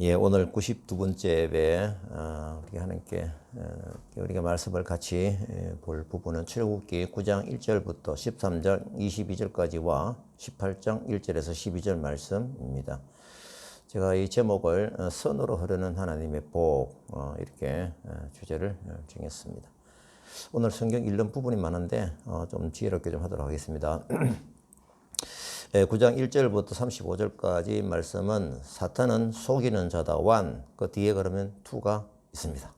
예, 오늘 92번째 예배 우리 하나님께 우리가 말씀을 같이 볼 부분은 출애굽기 9장 1절부터 13장 22절까지와 18장 1절에서 12절 말씀입니다. 제가 이 제목을 선으로 흐르는 하나님의 복 이렇게 주제를 정했습니다. 오늘 성경 읽는 부분이 많은데 좀 지혜롭게 좀 하도록 하겠습니다. 9장 1절부터 35절까지 말씀은 사탄은 속이는 자다 1, 그 뒤에 그러면 2가 있습니다.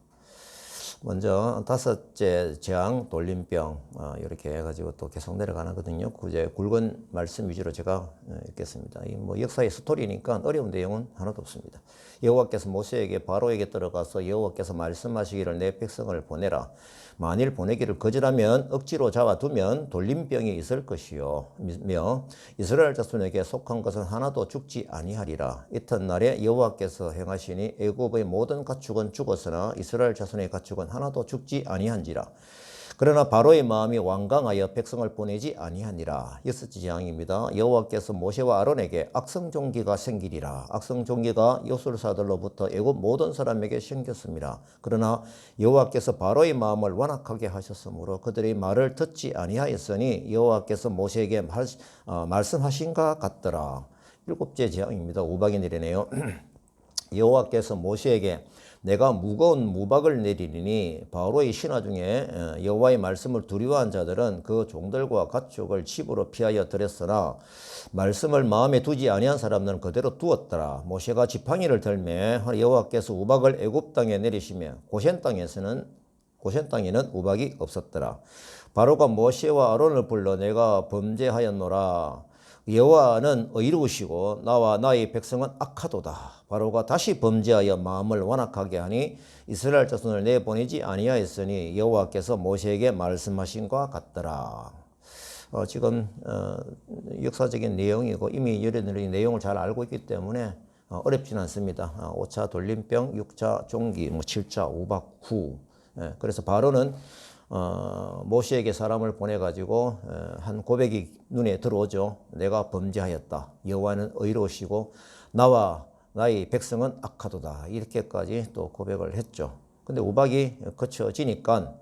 먼저 다섯째 재앙 돌림병 이렇게 해가지고 또 계속 내려가거든요. 구제 굵은 말씀 위주로 제가 읽겠습니다. 이 뭐 역사의 스토리니까 어려운 내용은 하나도 없습니다. 여호와께서 모세에게 바로에게 들어가서 여호와께서 말씀하시기를 내 백성을 보내라. 만일 보내기를 거절하면 억지로 잡아두면 돌림병이 있을 것이요 며 이스라엘 자손에게 속한 것은 하나도 죽지 아니하리라. 이튿날에 여호와께서 행하시니 애굽의 모든 가축은 죽었으나 이스라엘 자손의 가축은 하나도 죽지 아니한지라. 그러나 바로의 마음이 완강하여 백성을 보내지 아니하니라. 여섯째 재앙입니다. 여호와께서 모세와 아론에게 악성종기가 생기리라. 악성종기가 요술사들로부터 애굽 모든 사람에게 생겼습니다. 그러나 여호와께서 바로의 마음을 완악하게 하셨으므로 그들의 말을 듣지 아니하였으니 여호와께서 모세에게 말씀하신가 같더라. 일곱째 재앙입니다. 우박이 내리네요. 여호와께서 모세에게 내가 무거운 무박을 내리리니 바로의 신하 중에 여호와의 말씀을 두려워한 자들은 그 종들과 가축을 집으로 피하여 들였으나 말씀을 마음에 두지 아니한 사람들은 그대로 두었더라. 모세가 지팡이를 들매 여호와께서 우박을 애굽 땅에 내리시며 고센 땅에는 우박이 없었더라. 바로가 모세와 아론을 불러 내가 범죄하였노라. 여호와는 의로우시고 나와 나의 백성은 악하도다. 바로가 다시 범죄하여 마음을 완악하게 하니 이스라엘 자손을 내보내지 아니하였으니 여호와께서 모세에게 말씀하신 것 같더라. 지금 역사적인 내용이고 이미 여러분들이 내용을 잘 알고 있기 때문에 어렵지는 않습니다. 5차 돌림병, 6차 종기, 7차 우박 후. 그래서 바로는 모세에게 사람을 보내가지고 한 고백이 눈에 들어오죠. 내가 범죄하였다. 여호와는 의로우시고 나와 나의 백성은 악하도다. 이렇게까지 또 고백을 했죠. 근데 우박이 거쳐지니까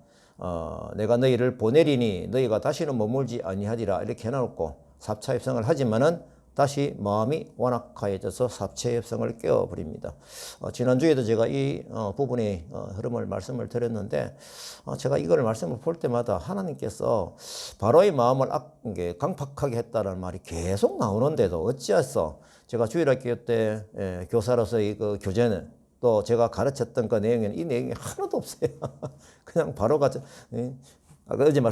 내가 너희를 보내리니 너희가 다시는 머물지 아니하리라 이렇게 해놓고 4차 협상을 하지만은 다시 마음이 완악하여져서 4차 협상을 깨워버립니다. 지난주에도 제가 이 부분의 흐름을 말씀을 드렸는데 제가 이걸 말씀을 볼 때마다 하나님께서 바로의 마음을 강팍하게 했다는 말이 계속 나오는데도 어찌해서 제가 주일학교 때 교사로서 이 교재는 또 제가 가르쳤던 그 내용에는 이 내용이 하나도 없어요. 그냥 바로가 어제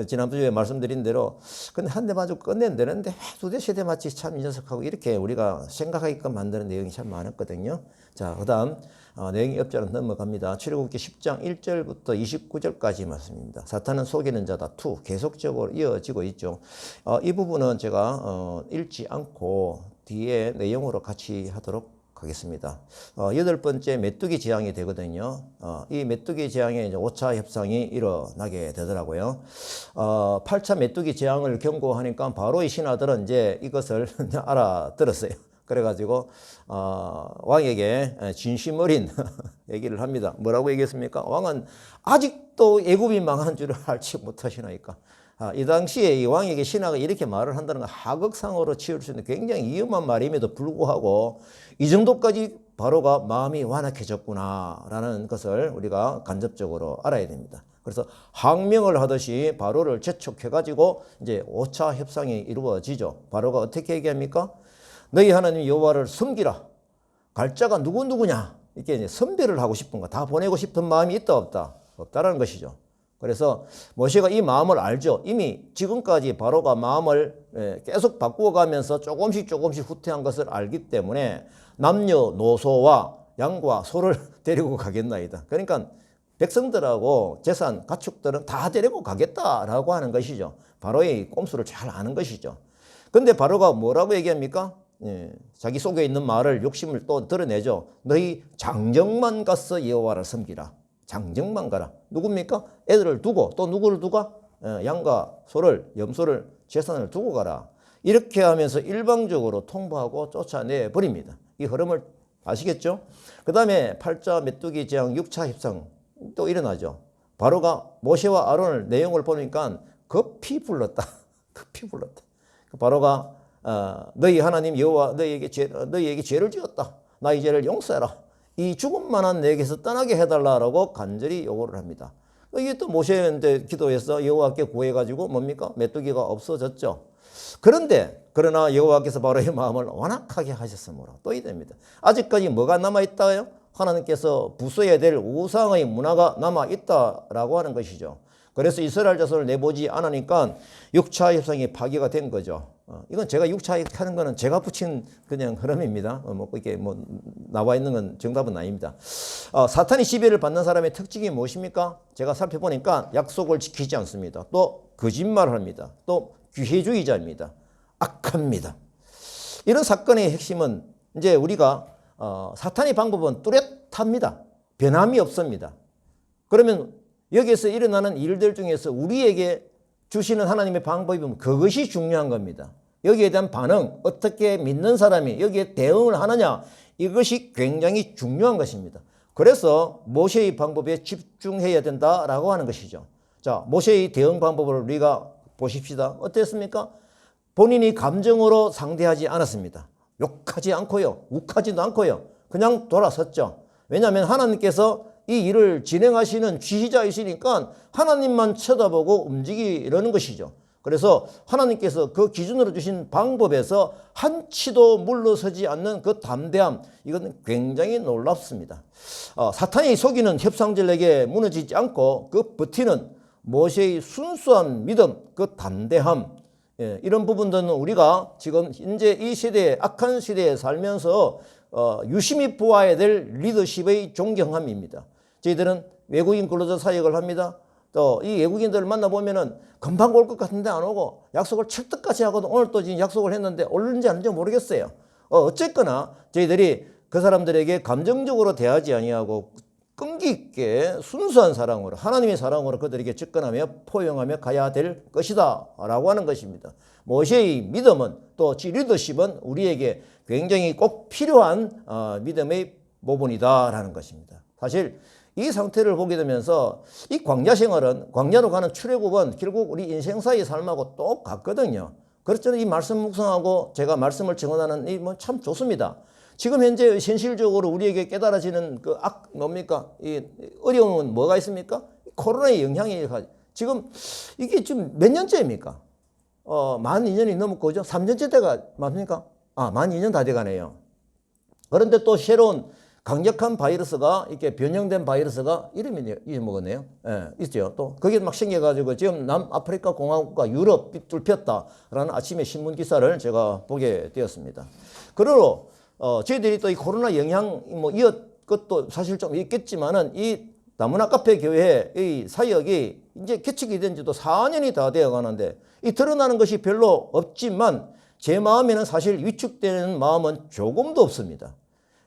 지난주에 말씀드린 대로 근데 한 대 맞고 끝내면 되는데 두대 세 대 맞지 참 이 녀석하고 이렇게 우리가 생각하게끔 만드는 내용이 참 많았거든요. 자, 그 다음 내용이 옆자로 넘어갑니다. 출애굽기 10장 1절부터 29절까지 말씀입니다. 사탄은 속이는 자다 2 계속적으로 이어지고 있죠. 이 부분은 제가 읽지 않고 뒤에 내용으로 같이 하도록 하겠습니다. 여덟 번째 메뚜기 재앙이 되거든요. 이 메뚜기 재앙에 이제 5차 협상이 일어나게 되더라고요. 8차 메뚜기 재앙을 경고하니까 바로의 신하들은 이제 이것을 알아들었어요. 그래가지고 왕에게 진심 어린 얘기를 합니다. 뭐라고 얘기했습니까? 왕은 아직도 애굽이 망한 줄을 알지 못하시나이까. 이 당시에 이 왕에게 신하가 이렇게 말을 한다는 건 하극상으로 치울 수 있는 굉장히 위험한 말임에도 불구하고 이 정도까지 바로가 마음이 완악해졌구나라는 것을 우리가 간접적으로 알아야 됩니다. 그래서 항명을 하듯이 바로를 재촉해가지고 이제 5차 협상이 이루어지죠. 바로가 어떻게 얘기합니까? 너희 하나님 여호와를 섬기라. 갈 자가 누구냐? 이렇게 이제 선별을 하고 싶은 거, 다 보내고 싶은 마음이 있다 없다? 없다라는 것이죠. 그래서 모세가 이 마음을 알죠. 이미 지금까지 바로가 마음을 계속 바꾸어가면서 조금씩 후퇴한 것을 알기 때문에 남녀노소와 양과 소를 데리고 가겠나이다. 그러니까 백성들하고 재산, 가축들은 다 데리고 가겠다라고 하는 것이죠. 바로의 꼼수를 잘 아는 것이죠. 근데 바로가 뭐라고 얘기합니까? 자기 속에 있는 말을 욕심을 또 드러내죠. 너희 장정만 가서 여호와를 섬기라. 장정만 가라. 누굽니까? 애들을 두고 또 누구를 두고? 양과 소를, 염소를, 재산을 두고 가라. 이렇게 하면서 일방적으로 통보하고 쫓아내 버립니다. 이 흐름을 아시겠죠? 그 다음에 8자 메뚜기 재앙 6차 협상 또 일어나죠. 바로가 모세와 아론을 내용을 보니까 급히 불렀다. 급히 불렀다. 바로가 너희 하나님 여호와 너희에게 죄를 지었다. 나 이 죄를 용서해라. 이 죽음만한 내게서 떠나게 해달라라고 간절히 요구를 합니다. 이게 또 모세한테 기도해서 여호와께 구해가지고 뭡니까? 메뚜기가 없어졌죠. 그러나 여호와께서 바로의 마음을 완악하게 하셨으므로 또 이됩니다. 아직까지 뭐가 남아있다요? 하나님께서 부숴야 될 우상의 문화가 남아있다라고 하는 것이죠. 그래서 이스라엘 자손을 내보지 않으니까 6차 협상이 파기가 된 거죠. 이건 제가 6차 하는 거는 제가 붙인 그냥 흐름입니다. 이게 나와 있는 건 정답은 아닙니다. 사탄이 지배를 받는 사람의 특징이 무엇입니까? 제가 살펴보니까 약속을 지키지 않습니다. 또 거짓말을 합니다. 또 기회주의자입니다. 악합니다. 이런 사건의 핵심은 이제 우리가 사탄의 방법은 뚜렷합니다. 변함이 없습니다. 그러면 여기에서 일어나는 일들 중에서 우리에게 주시는 하나님의 방법이면 그것이 중요한 겁니다. 여기에 대한 반응, 어떻게 믿는 사람이 여기에 대응을 하느냐, 이것이 굉장히 중요한 것입니다. 그래서 모세의 방법에 집중해야 된다라고 하는 것이죠. 자, 모세의 대응 방법을 우리가 보십시다. 어땠습니까? 본인이 감정으로 상대하지 않았습니다. 욕하지 않고요. 욱하지도 않고요. 그냥 돌아섰죠. 왜냐하면 하나님께서 이 일을 진행하시는 지휘자이시니까 하나님만 쳐다보고 움직이려는 것이죠. 그래서 하나님께서 그 기준으로 주신 방법에서 한치도 물러서지 않는 그 담대함, 이건 굉장히 놀랍습니다. 사탄이 속이는 협상전략에 무너지지 않고 그 버티는 모세의 순수한 믿음, 그 담대함, 이런 부분들은 우리가 지금 현재 이 시대에 악한 시대에 살면서 유심히 보아야 될 리더십의 존경함입니다. 저희들은 외국인 근로자 사역을 합니다. 또 이 외국인들을 만나보면은 금방 올 것 같은데 안 오고 약속을 찰떡같이 하거든. 오늘 또 지금 약속을 했는데 올는지 안 올는지 모르겠어요. 어쨌거나 저희들이 그 사람들에게 감정적으로 대하지 아니하고 끈기 있게 순수한 사랑으로, 하나님의 사랑으로 그들에게 접근하며 포용하며 가야 될 것이다 라고 하는 것입니다. 모세의 믿음은 또 리더십은 우리에게 굉장히 꼭 필요한 믿음의 모본이다라는 것입니다. 사실 이 상태를 보게 되면서 이 광야 생활은, 광야로 가는 출애굽은 결국 우리 인생사의 삶하고 똑같거든요. 그렇잖아요. 이 말씀 묵상하고 제가 말씀을 증언하는 이 참 좋습니다. 지금 현재 현실적으로 우리에게 깨달아지는 그 뭡니까? 이 어려움은 뭐가 있습니까? 코로나의 영향이 지금 이게 지금 몇 년째입니까? 만 2년이 넘었고, 그죠? 3년째 때가 맞습니까? 만 2년 다 돼가네요. 그런데 또 새로운 강력한 바이러스가, 이렇게 변형된 바이러스가 이름이 먹었네요. 예, 있죠. 또 그게 막 생겨가지고 지금 남아프리카 공화국과 유럽 뚫혔다라는 아침에 신문 기사를 제가 보게 되었습니다. 그러므로 저희들이 또 이 코로나 영향 것도 사실 좀 있겠지만은 이 다문화 카페 교회 이 사역이 이제 개척이 된 지도 4년이 다 되어 가는데 이 드러나는 것이 별로 없지만 제 마음에는 사실 위축되는 마음은 조금도 없습니다.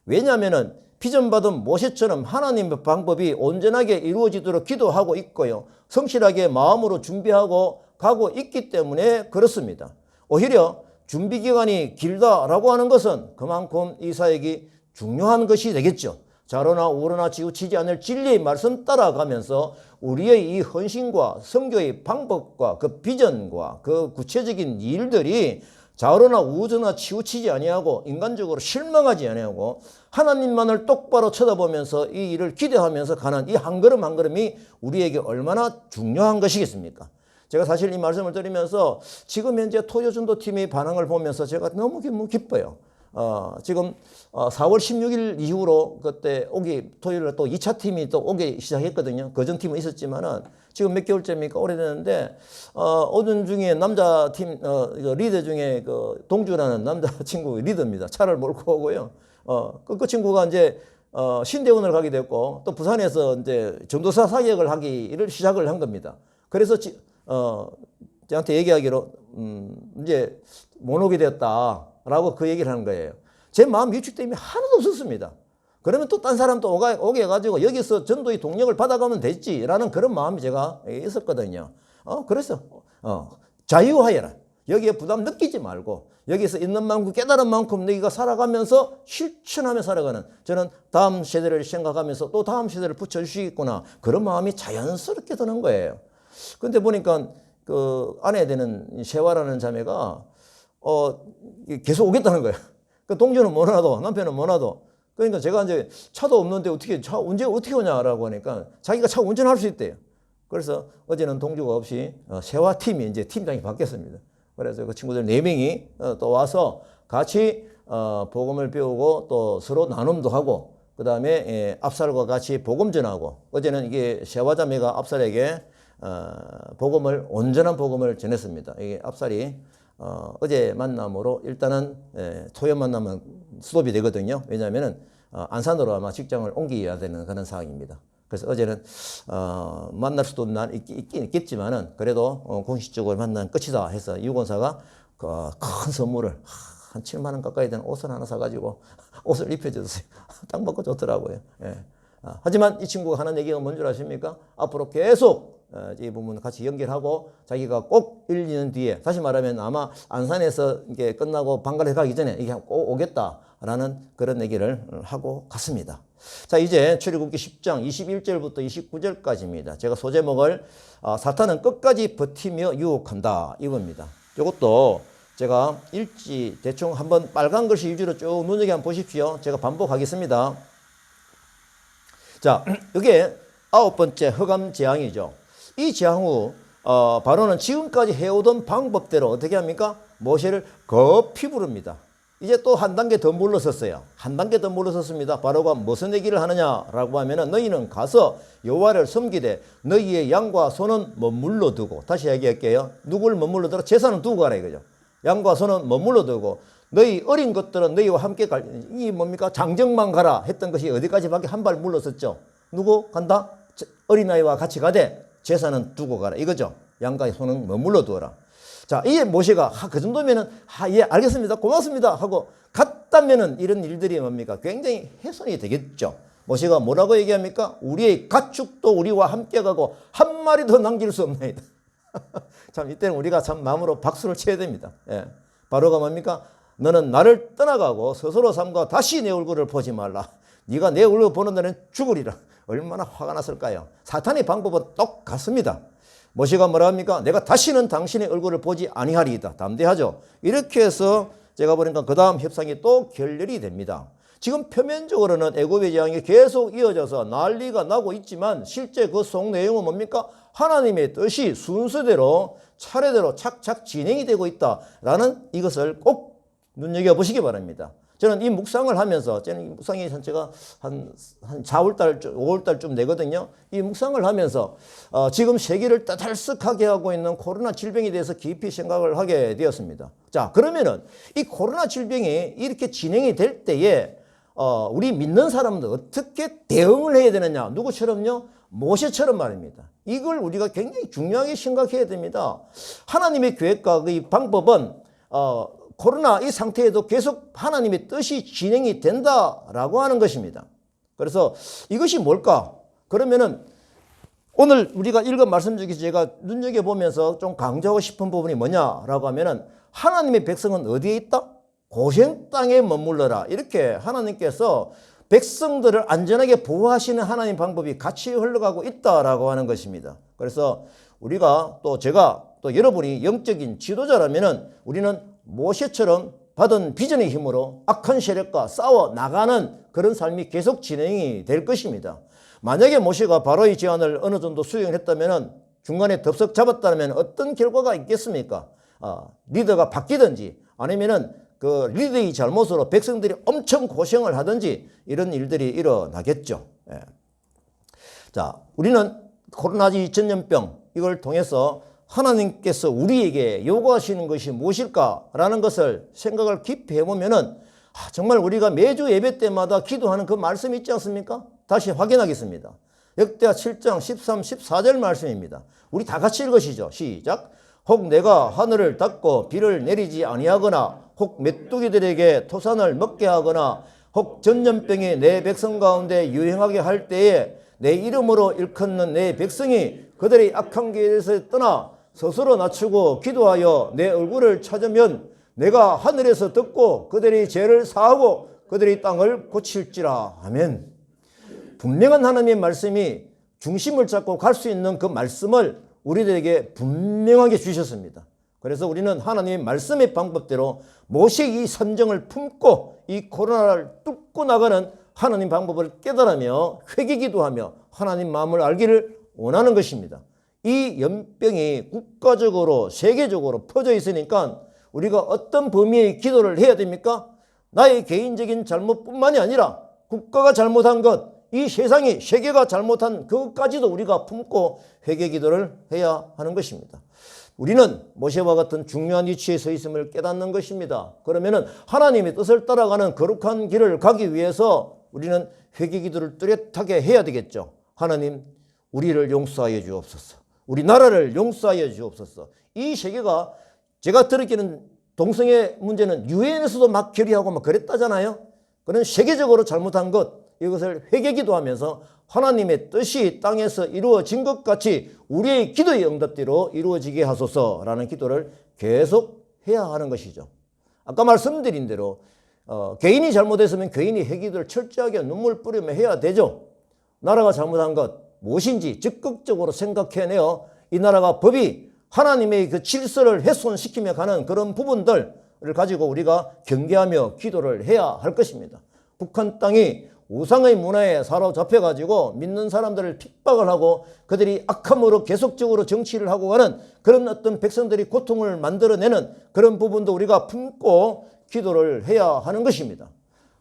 왜냐하면은 비전받은 모세처럼 하나님의 방법이 온전하게 이루어지도록 기도하고 있고요. 성실하게 마음으로 준비하고 가고 있기 때문에 그렇습니다. 오히려 준비 기간이 길다라고 하는 것은 그만큼 이 사역이 중요한 것이 되겠죠. 좌로나 우로나 치우치지 않을 진리의 말씀 따라가면서 우리의 이 헌신과 선교의 방법과 그 비전과 그 구체적인 일들이 좌우로나 우로나 치우치지 아니하고 인간적으로 실망하지 아니하고 하나님만을 똑바로 쳐다보면서 이 일을 기대하면서 가는 이 한 걸음 한 걸음이 우리에게 얼마나 중요한 것이겠습니까? 제가 사실 이 말씀을 드리면서 지금 현재 토요전도팀의 반응을 보면서 제가 너무 기뻐요. 지금 4월 16일 이후로 그때 토요일에 또 2차 팀이 또 오기 시작했거든요. 그전 팀은 있었지만은 지금 몇 개월째입니까? 오래됐는데, 오전 중에 남자 팀, 리더 중에 그 동주라는 남자 친구 리더입니다. 차를 몰고 오고요. 그 친구가 이제, 신대원을 가게 됐고, 또 부산에서 이제 전도사 사역을 하기를 시작을 한 겁니다. 그래서, 저한테 얘기하기로, 이제 못 오게 되었다라고 그 얘기를 하는 거예요. 제 마음 위축됨이 하나도 없었습니다. 그러면 또 딴 사람 또 오게 해가지고 여기서 전도의 동력을 받아가면 됐지라는 그런 마음이 제가 있었거든요. 그래서 자유하여라. 여기에 부담 느끼지 말고 여기서 있는 만큼 깨달은 만큼 너희가 살아가면서 실천하며 살아가는, 저는 다음 세대를 생각하면서 또 다음 세대를 붙여주시겠구나, 그런 마음이 자연스럽게 드는 거예요. 근데 보니까 그 아내 되는 세화라는 자매가 계속 오겠다는 거예요. 그 동료는 못 와도 남편은 못 와도. 그러니까 제가 이제 차도 없는데 어떻게 차 언제 어떻게 오냐라고 하니까 자기가 차 운전할 수 있대요. 그래서 어제는 동조가 없이 세화팀이 이제 팀장이 바뀌었습니다. 그래서 그 친구들 4명이 또 와서 같이 복음을 배우고 또 서로 나눔도 하고, 그 다음에 압살과 같이 복음 전하고, 어제는 이게 세화자매가 압살에게 복음을, 온전한 복음을 전했습니다. 이게 압살이 어제 만남으로 일단은 토요 만나면 스톱이 되거든요. 왜냐하면은 안산으로 아마 직장을 옮겨야 되는 그런 상황입니다. 그래서 어제는 만날 수도 있긴 있겠지만은 그래도 공식적으로 만난 끝이다 해서 유권사가 큰 선물을 한 7만 원 가까이 되는 옷을 하나 사가지고 옷을 입혀줬어요. 딱 먹고 좋더라고요. 예. 하지만 이 친구가 하는 얘기가 뭔 줄 아십니까? 앞으로 계속 이 부분 같이 연결하고 자기가 꼭 1, 2년 뒤에, 다시 말하면 아마 안산에서 이게 끝나고 방갈에 가기 전에 이게 꼭 오겠다라는 그런 얘기를 하고 갔습니다. 자, 이제 출애굽기 10장 21절부터 29절까지입니다. 제가 소제목을 사탄은 끝까지 버티며 유혹한다, 이겁니다. 이것도 제가 읽지 대충 한번 빨간 글씨 위주로 쭉 눈여겨 한번 보십시오. 제가 반복하겠습니다. 자, 이게 9번째 허감 재앙이죠. 이 재앙 후 바로는 지금까지 해오던 방법대로 어떻게 합니까? 모세를 급히 부릅니다. 이제 또 한 단계 더 물러섰어요. 한 단계 더 물러섰습니다. 바로가 무슨 얘기를 하느냐라고 하면은, 너희는 가서 여호와를 섬기되 너희의 양과 소는 머물러 두고, 다시 얘기할게요. 누굴 머물러 두라? 제사는 두고 가라 이거죠. 양과 소는 머물러 두고 너희 어린 것들은 너희와 함께 이 뭡니까? 장정만 가라 했던 것이 어디까지밖에 한 발 물러섰죠. 누구 간다? 어린아이와 같이 가되 제사는 두고 가라 이거죠. 양과 소는 머물러 두어라. 자, 이게 모세가 그 정도면은 예, 알겠습니다, 고맙습니다 하고 갔다면은 이런 일들이 뭡니까? 굉장히 훼손이 되겠죠. 모세가 뭐라고 얘기합니까? 우리의 가축도 우리와 함께 가고 한 마리 더 남길 수 없나이다. 참 이때는 우리가 참 마음으로 박수를 쳐야 됩니다. 예. 바로가 뭡니까? 너는 나를 떠나가고 스스로 삼가 다시 내 얼굴을 보지 말라. 네가 내 얼굴을 보는 날은 죽으리라. 얼마나 화가 났을까요? 사탄의 방법은 똑같습니다. 모세가 뭐라 합니까? 내가 다시는 당신의 얼굴을 보지 아니하리이다. 담대하죠. 이렇게 해서 제가 보니까 그 다음 협상이 또 결렬이 됩니다. 지금 표면적으로는 애굽의 재앙이 계속 이어져서 난리가 나고 있지만 실제 그 속 내용은 뭡니까? 하나님의 뜻이 순서대로 차례대로 착착 진행이 되고 있다라는 이것을 꼭 눈여겨보시기 바랍니다. 저는 이 묵상을 하면서, 저는 이 묵상이 전체가 한 4월달, 5월달쯤 되거든요. 이 묵상을 하면서 지금 세계를 따달쓱하게 하고 있는 코로나 질병에 대해서 깊이 생각을 하게 되었습니다. 자, 그러면은 이 코로나 질병이 이렇게 진행이 될 때에 우리 믿는 사람들 어떻게 대응을 해야 되느냐? 누구처럼요? 모세처럼 말입니다. 이걸 우리가 굉장히 중요하게 생각해야 됩니다. 하나님의 계획과 그 방법은 코로나 이 상태에도 계속 하나님의 뜻이 진행이 된다라고 하는 것입니다. 그래서 이것이 뭘까? 그러면은 오늘 우리가 읽은 말씀 중에서 제가 눈여겨보면서 좀 강조하고 싶은 부분이 뭐냐라고 하면은, 하나님의 백성은 어디에 있다? 고생 땅에 머물러라. 이렇게 하나님께서 백성들을 안전하게 보호하시는 하나님 방법이 같이 흘러가고 있다라고 하는 것입니다. 그래서 우리가 또 제가 또 여러분이 영적인 지도자라면은 우리는 모세처럼 받은 비전의 힘으로 악한 세력과 싸워 나가는 그런 삶이 계속 진행이 될 것입니다. 만약에 모세가 바로의 제안을 어느 정도 수용했다면, 중간에 덥석 잡았다면 어떤 결과가 있겠습니까? 리더가 바뀌든지 아니면은 그 리더의 잘못으로 백성들이 엄청 고생을 하든지 이런 일들이 일어나겠죠. 예. 자, 우리는 코로나19 전염병 이걸 통해서 하나님께서 우리에게 요구하시는 것이 무엇일까라는 것을 생각을 깊이 해보면은 정말 우리가 매주 예배 때마다 기도하는 그 말씀이 있지 않습니까? 다시 확인하겠습니다. 역대하 7장 13, 14절 말씀입니다. 우리 다 같이 읽으시죠. 시작. 혹 내가 하늘을 닫고 비를 내리지 아니하거나 혹 메뚜기들에게 토산을 먹게 하거나 혹 전염병이 내 백성 가운데 유행하게 할 때에 내 이름으로 일컫는 내 백성이 그들의 악한 길에서 떠나 스스로 낮추고 기도하여 내 얼굴을 찾으면 내가 하늘에서 듣고 그들이 죄를 사하고 그들이 땅을 고칠지라. 아멘. 분명한 하나님의 말씀이 중심을 잡고 갈 수 있는 그 말씀을 우리들에게 분명하게 주셨습니다. 그래서 우리는 하나님의 말씀의 방법대로 모세의 이 선정을 품고 이 코로나를 뚫고 나가는 하나님 방법을 깨달으며 회개기도하며 하나님 마음을 알기를 원하는 것입니다. 이 연병이 국가적으로 세계적으로 퍼져 있으니까 우리가 어떤 범위의 기도를 해야 됩니까? 나의 개인적인 잘못뿐만이 아니라 국가가 잘못한 것, 이 세상이 세계가 잘못한 그것까지도 우리가 품고 회개기도를 해야 하는 것입니다. 우리는 모세와 같은 중요한 위치에 서 있음을 깨닫는 것입니다. 그러면은 하나님의 뜻을 따라가는 거룩한 길을 가기 위해서 우리는 회개기도를 뚜렷하게 해야 되겠죠. 하나님, 우리를 용서하여 주옵소서. 우리 나라를 용서하여 주옵소서. 이 세계가 제가 들었기는 동성애 문제는 유엔에서도 막 결의하고 막 그랬다잖아요. 그런 세계적으로 잘못한 것, 이것을 회개기도하면서 하나님의 뜻이 땅에서 이루어진 것 같이 우리의 기도의 응답대로 이루어지게 하소서라는 기도를 계속 해야 하는 것이죠. 아까 말씀드린 대로 개인이 잘못했으면 개인이 회개기도를 철저하게 눈물 뿌리며 해야 되죠. 나라가 잘못한 것 무엇인지 적극적으로 생각해내어 이 나라가 법이 하나님의 그 질서를 훼손시키며 가는 그런 부분들을 가지고 우리가 경계하며 기도를 해야 할 것입니다. 북한 땅이 우상의 문화에 사로잡혀가지고 믿는 사람들을 핍박을 하고 그들이 악함으로 계속적으로 정치를 하고 가는 그런 어떤 백성들이 고통을 만들어내는 그런 부분도 우리가 품고 기도를 해야 하는 것입니다.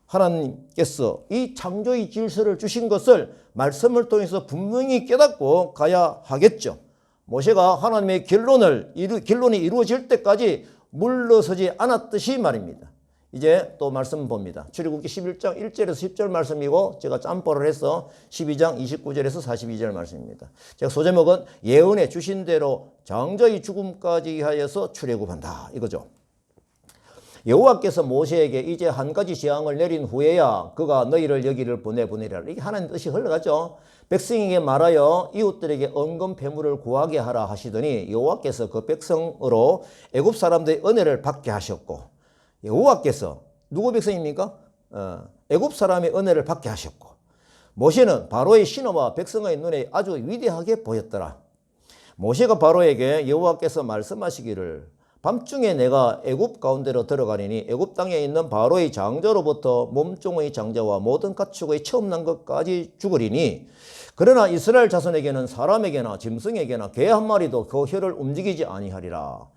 하나님께서 이 창조의 질서를 주신 것을 말씀을 통해서 분명히 깨닫고 가야 하겠죠. 모세가 하나님의 결론이 이루어질 때까지 물러서지 않았듯이 말입니다. 이제 또 말씀 봅니다. 출애굽기 11장 1절에서 10절 말씀이고 제가 짬뽀를 해서 12장 29절에서 42절 말씀입니다. 제가 소제목은 예언해 주신 대로 장자의 죽음까지 하여서 출애굽한다 이거죠. 여호와께서 모세에게 이제 한 가지 재앙을 내린 후에야 그가 너희를 여기를 보내리라. 이게 하나님 뜻이 흘러가죠. 백성에게 말하여 이웃들에게 언금 배물을 구하게 하라 하시더니 여호와께서 그 백성으로 애굽 사람들의 은혜를 받게 하셨고, 여호와께서 누구 백성입니까? 애굽 사람의 은혜를 받게 하셨고, 모세는 바로의 신하와 백성의 눈에 아주 위대하게 보였더라. 모세가 바로에게 여호와께서 말씀하시기를 밤중에 내가 애굽 가운데로 들어가리니 애굽 땅에 있는 바로의 장자로부터 몸종의 장자와 모든 가축의 처음 난 것까지 죽으리니, 그러나 이스라엘 자손에게는 사람에게나 짐승에게나 개 한 마리도 그 혀를 움직이지 아니하리라.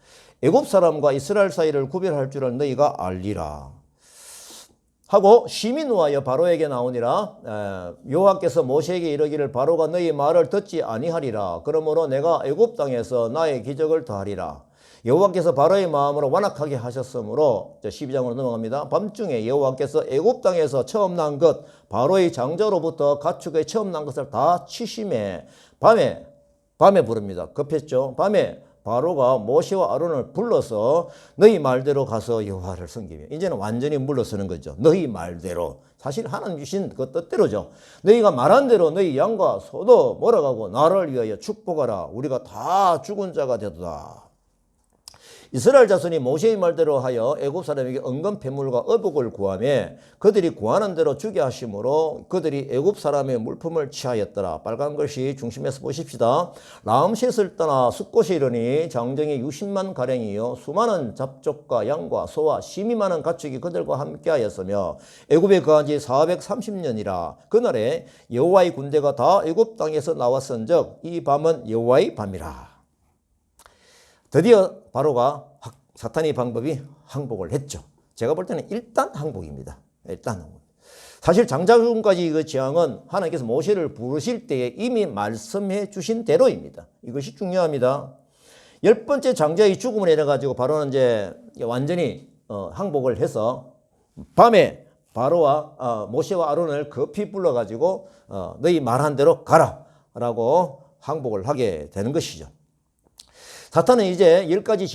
애굽 사람과 이스라엘 사이를 구별할 줄을 너희가 알리라 하고 심히 노하여 바로에게 나오니라. 여호와께서 모세에게 이르기를 바로가 너희 말을 듣지 아니하리라. 그러므로 내가 애굽 땅에서 나의 기적을 더하리라. 여호와께서 바로의 마음으로 완악하게 하셨으므로 12장으로 넘어갑니다. 밤중에 여호와께서 애굽 땅에서 처음 난 것 바로의 장자로부터 가축의 처음 난 것을 다 치심해 밤에 부릅니다. 급했죠. 밤에 바로가 모세와 아론을 불러서 너희 말대로 가서 여호와를 섬기며, 이제는 완전히 물러서는 거죠. 너희 말대로. 사실 하나님 주신 그 뜻대로죠. 너희가 말한 대로 너희 양과 소도 몰아가고 나를 위하여 축복하라. 우리가 다 죽은 자가 되도다. 이스라엘 자손이 모세의 말대로 하여 애굽 사람에게 은금 패물과 어복을 구하며 그들이 구하는 대로 주게 하심으로 그들이 애굽 사람의 물품을 취하였더라. 빨간 글씨 중심에서 보십시다. 라암셋을 떠나 숫곳에 이르니 장정이 60만 가량이요 수많은 잡족과 양과 소와 심히 많은 가축이 그들과 함께하였으며 애굽에 거한 지 430년이라. 그날에 여호와의 군대가 다 애굽 땅에서 나왔은즉 이 밤은 여호와의 밤이라. 드디어 바로가 사탄의 방법이 항복을 했죠. 제가 볼 때는 일단 항복입니다. 일단 항복. 사실 장자 죽음까지 그 재앙은 하나님께서 모세를 부르실 때에 이미 말씀해 주신 대로입니다. 이것이 중요합니다. 10번째 장자의 죽음을 해가지고 바로는 이제 완전히 항복을 해서 밤에 바로와 모세와 아론을 급히 불러가지고 너희 말한 대로 가라 라고 항복을 하게 되는 것이죠. 사탄은 이제 10가지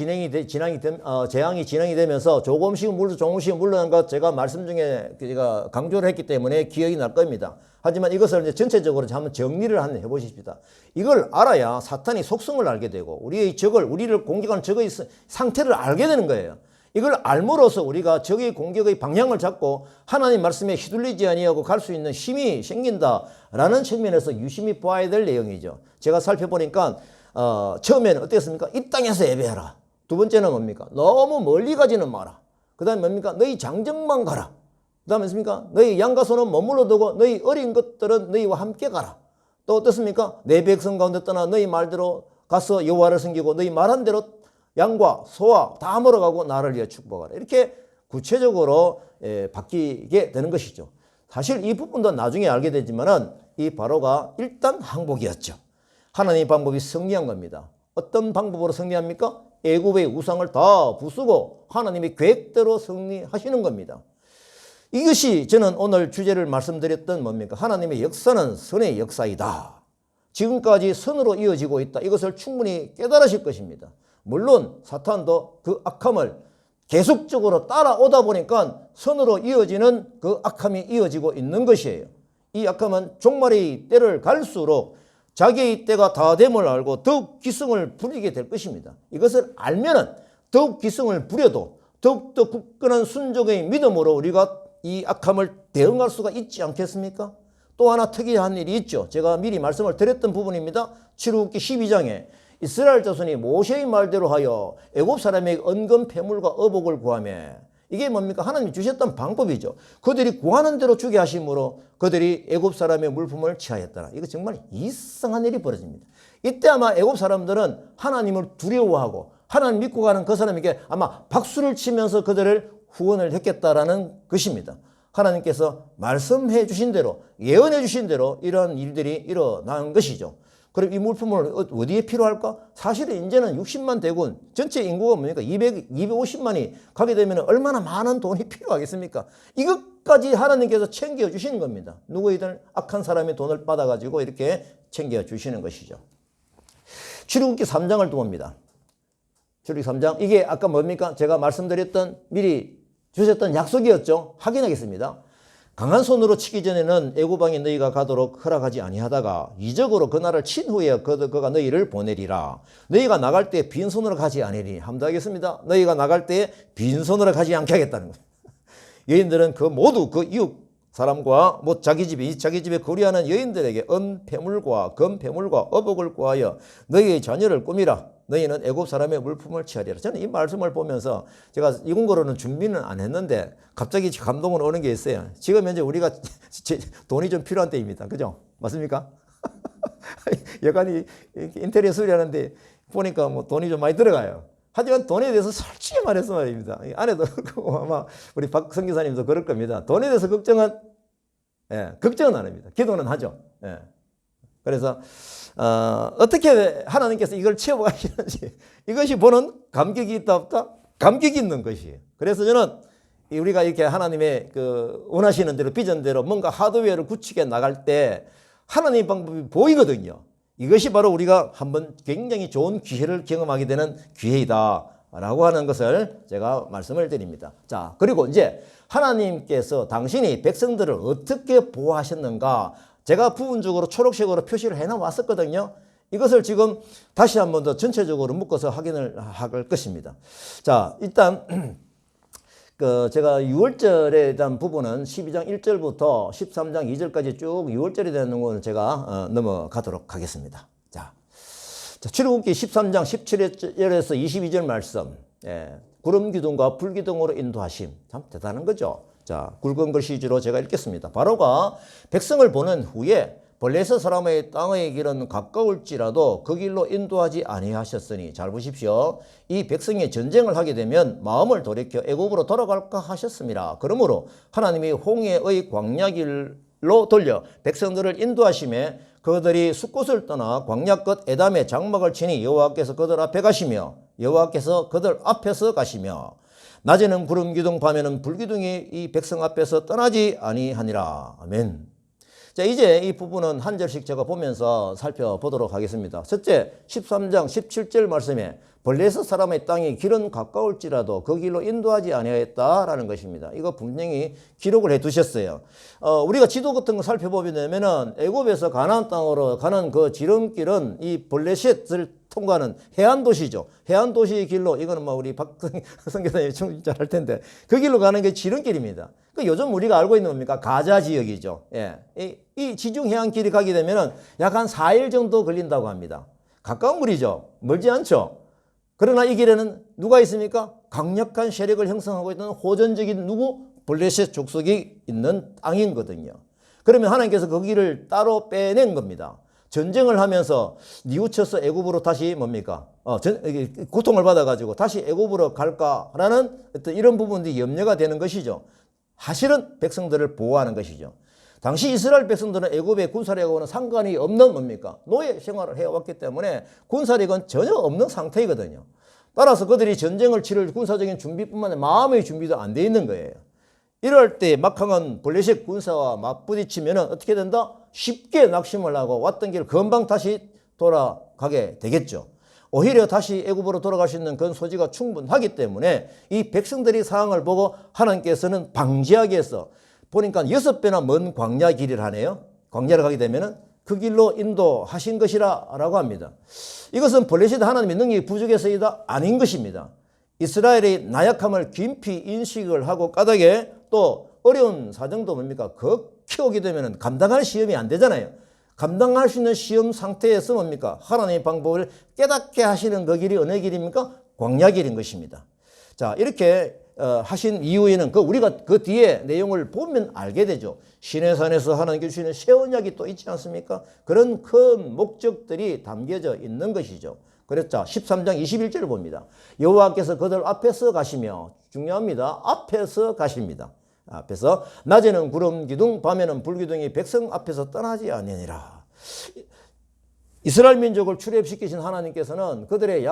재앙이 진행이 되면서 조금씩 물러난 것 제가 말씀 중에 제가 강조를 했기 때문에 기억이 날 겁니다. 하지만 이것을 이제 전체적으로 한번 정리를 한번 해보십시다. 이걸 알아야 사탄이 속성을 알게 되고 우리의 적을, 우리를 공격하는 적의 상태를 알게 되는 거예요. 이걸 알므로써 우리가 적의 공격의 방향을 잡고 하나님 말씀에 휘둘리지 아니하고 갈 수 있는 힘이 생긴다라는 측면에서 유심히 봐야 될 내용이죠. 제가 살펴보니까 처음에는 어땠습니까? 이 땅에서 예배하라. 두 번째는 뭡니까? 너무 멀리 가지는 마라. 그 다음에 뭡니까? 너희 장정만 가라. 그 다음에 뭡니까? 너희 양과 소는 머물러 두고 너희 어린 것들은 너희와 함께 가라. 또 어떻습니까? 내 백성 가운데 떠나 너희 말대로 가서 여호와를 섬기고 너희 말한 대로 양과 소와 다 멀어가고 나를 위해 축복하라. 이렇게 구체적으로 바뀌게 되는 것이죠. 사실 이 부분도 나중에 알게 되지만은 이 바로가 일단 항복이었죠. 하나님의 방법이 승리한 겁니다. 어떤 방법으로 승리합니까? 애굽의 우상을 다 부수고 하나님의 계획대로 승리하시는 겁니다. 이것이 저는 오늘 주제를 말씀드렸던 뭡니까? 하나님의 역사는 선의 역사이다. 지금까지 선으로 이어지고 있다. 이것을 충분히 깨달으실 것입니다. 물론 사탄도 그 악함을 계속적으로 따라오다 보니까 선으로 이어지는 그 악함이 이어지고 있는 것이에요. 이 악함은 종말의 때를 갈수록 자기의 때가 다 됨을 알고 더욱 기승을 부리게 될 것입니다. 이것을 알면은 더욱 기승을 부려도 더욱더 굳건한 순종의 믿음으로 우리가 이 악함을 대응할 수가 있지 않겠습니까? 또 하나 특이한 일이 있죠. 제가 미리 말씀을 드렸던 부분입니다. 출애굽기 12장에 이스라엘 자손이 모세의 말대로 하여 애굽 사람에게 은금 패물과 어복을 구하며 이게 뭡니까? 하나님이 주셨던 방법이죠. 그들이 구하는 대로 주게 하심으로 그들이 애굽 사람의 물품을 취하였더라. 이거 정말 이상한 일이 벌어집니다. 이때 아마 애굽 사람들은 하나님을 두려워하고 하나님 믿고 가는 그 사람에게 아마 박수를 치면서 그들을 후원을 했겠다라는 것입니다. 하나님께서 말씀해 주신 대로 예언해 주신 대로 이러한 일들이 일어난 것이죠. 그럼 이 물품을 어디에 필요할까? 사실은 이제는 60만 대군 전체 인구가 뭡니까? 250만이 가게 되면 얼마나 많은 돈이 필요하겠습니까? 이것까지 하나님께서 챙겨주시는 겁니다. 누구이든 악한 사람의 돈을 받아가지고 이렇게 챙겨주시는 것이죠. 출애굽기 3장을 또 봅니다. 출애굽기 3장 이게 아까 뭡니까? 제가 말씀드렸던 미리 주셨던 약속이었죠. 확인하겠습니다. 강한 손으로 치기 전에는 애굽 왕이 너희가 가도록 허락하지 아니하다가 이적으로 그 날을 친 후에 그가 너희를 보내리라. 너희가 나갈 때 빈손으로 가지 아니니 함도하겠습니다. 너희가 나갈 때 빈손으로 가지 않게 하겠다는 거예요. 여인들은 그 모두 그 이웃 사람과 자기 집에 거류하는 여인들에게 은폐물과 금폐물과 어복을 구하여 너희의 자녀를 꾸미라. 너희는 애굽 사람의 물품을 취하리라. 저는 이 말씀을 보면서 제가 이건 거로는 준비는 안 했는데 갑자기 감동을 오는 게 있어요. 지금 현재 우리가 돈이 좀 필요한 때입니다. 그죠? 맞습니까? 여간이 인테리어 수리하는데 보니까 뭐 돈이 좀 많이 들어가요. 하지만 돈에 대해서 솔직히 말해서 말입니다. 아내도 그렇고 아마 우리 박 선교사님도 그럴 겁니다. 돈에 대해서 걱정은 안 합니다. 기도는 하죠. 그래서 어떻게 하나님께서 이걸 채워가시는지 이것이 보는 감격이 있다 없다? 감격이 있는 것이에요. 그래서 저는 우리가 이렇게 하나님의 그 원하시는 대로 비전대로 뭔가 하드웨어를 굳히게 나갈 때 하나님의 방법이 보이거든요. 이것이 바로 우리가 한번 굉장히 좋은 기회를 경험하게 되는 기회이다 라고 하는 것을 제가 말씀을 드립니다. 자, 그리고 이제 하나님께서 당신이 백성들을 어떻게 보호하셨는가 제가 부분적으로 초록색으로 표시를 해놓았었거든요. 이것을 지금 다시 한 번 더 전체적으로 묶어서 확인을 할 것입니다. 자, 일단 제가 6월절에 대한 부분은 12장 1절부터 13장 2절까지 쭉 6월절에 대한 건 제가 넘어가도록 하겠습니다. 자, 출애굽기 13장 17절에서 22절 말씀, 구름 기둥과 불 기둥으로 인도하심. 참 대단한 거죠. 자, 굵은 글씨로 제가 읽겠습니다. 바로가 백성을 보낸 후에 블레셋 사람의 땅의 길은 가까울지라도 그 길로 인도하지 아니하셨으니 잘 보십시오. 이 백성이 전쟁을 하게 되면 마음을 돌이켜 애굽으로 돌아갈까 하셨습니다. 그러므로 하나님이 홍해의 광야길로 돌려 백성들을 인도하심에 그들이 숫곳을 떠나 광야 끝 에담에 장막을 치니 여호와께서 그들 앞에 가시며 여호와께서 그들 앞에서 가시며 낮에는 구름 기둥 밤에는 불 기둥이 이 백성 앞에서 떠나지 아니하니라. 아멘. 자, 이제 이 부분은 한 절씩 제가 보면서 살펴보도록 하겠습니다. 첫째, 13장 17절 말씀에 블레셋 사람의 땅이 길은 가까울지라도 그 길로 인도하지 아니하였다라는 것입니다. 이거 분명히 기록을 해 두셨어요. 우리가 지도 같은 거 살펴보면은 애굽에서 가나안 땅으로 가는 그 지름길은 이 블레셋을 통과하는 해안 도시죠. 해안 도시의 길로, 이거는 뭐 우리 박성교사님이 좀 잘 할 텐데, 그 길로 가는 게 지름길입니다. 그 요즘 우리가 알고 있는 뭡니까? 가자 지역이죠. 예. 이 지중 해안길이 가게 되면은 약 한 4일 정도 걸린다고 합니다. 가까운 거리죠. 멀지 않죠. 그러나 이 길에는 누가 있습니까? 강력한 세력을 형성하고 있는 호전적인 블레셋 족속이 있는 땅이거든요. 그러면 하나님께서 그 길을 따로 빼낸 겁니다. 전쟁을 하면서 뉘우쳐서 애굽으로 다시 뭡니까? 고통을 받아가지고 다시 애굽으로 갈까라는 어떤 이런 부분들이 염려가 되는 것이죠. 사실은 백성들을 보호하는 것이죠. 당시 이스라엘 백성들은 애굽의 군사력하고는 상관이 없는 뭡니까? 노예 생활을 해왔기 때문에 군사력은 전혀 없는 상태이거든요. 따라서 그들이 전쟁을 치를 군사적인 준비뿐만 아니라 마음의 준비도 안 돼 있는 거예요. 이럴 때 막강한 블레셋 군사와 맞부딪히면 어떻게 된다? 쉽게 낙심을 하고 왔던 길 금방 다시 돌아가게 되겠죠. 오히려 다시 애굽으로 돌아갈 수 있는 그런 소지가 충분하기 때문에 이 백성들이 상황을 보고 하나님께서는 방지하기 위해서 보니까 6배나 먼 광야 길을 하네요. 광야를 가게 되면은 그 길로 인도하신 것이라고 합니다. 이것은 블레셋 하나님의 능력이 부족해서이다 아닌 것입니다. 이스라엘의 나약함을 깊이 인식을 하고 까닭에 또 어려운 사정도 뭡니까? 극히 오게 되면 감당할 시험이 안 되잖아요. 감당할 수 있는 시험 상태에서 뭡니까? 하나님의 방법을 깨닫게 하시는 그 길이 어느 길입니까? 광야 길인 것입니다. 자, 이렇게 하신 이후에는 우리가 그 뒤에 내용을 보면 알게 되죠. 시내산에서 하나님께 주시는 새 언약이 또 있지 않습니까? 그런 큰 목적들이 담겨져 있는 것이죠. 그랬죠. 13장 21절을 봅니다. 여호와께서 그들 앞에서 가시며, 중요합니다. 앞에서 가십니다. 앞에서 낮에는 구름 기둥, 밤에는 불 기둥이 백성 앞에서 떠나지 아니니라. 이스라엘 민족을 출애굽시키신 하나님께서는 그들의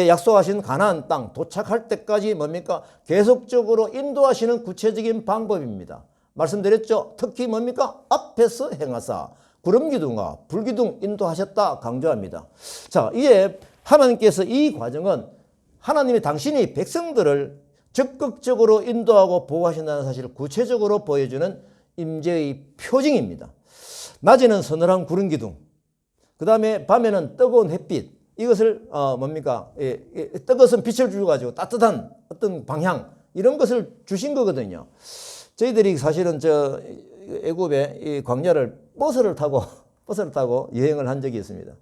약속하신 가나안 땅 도착할 때까지 뭡니까? 계속적으로 인도하시는 구체적인 방법입니다. 말씀드렸죠? 특히 뭡니까? 앞에서 행하사 구름기둥과 불기둥 인도하셨다 강조합니다. 자, 이제 하나님께서 이 과정은 하나님이 당신이 백성들을 적극적으로 인도하고 보호하신다는 사실을 구체적으로 보여주는 임재의 표징입니다. 낮에는 서늘한 구름기둥, 그 다음에 밤에는 뜨거운 햇빛, 이것을 뭡니까? 뜨거운 빛을 주셔가지고 따뜻한 어떤 방향, 이런 것을 주신 거거든요. 저희들이 사실은 애굽의 이 광야를 버스를 타고 여행을 한 적이 있습니다.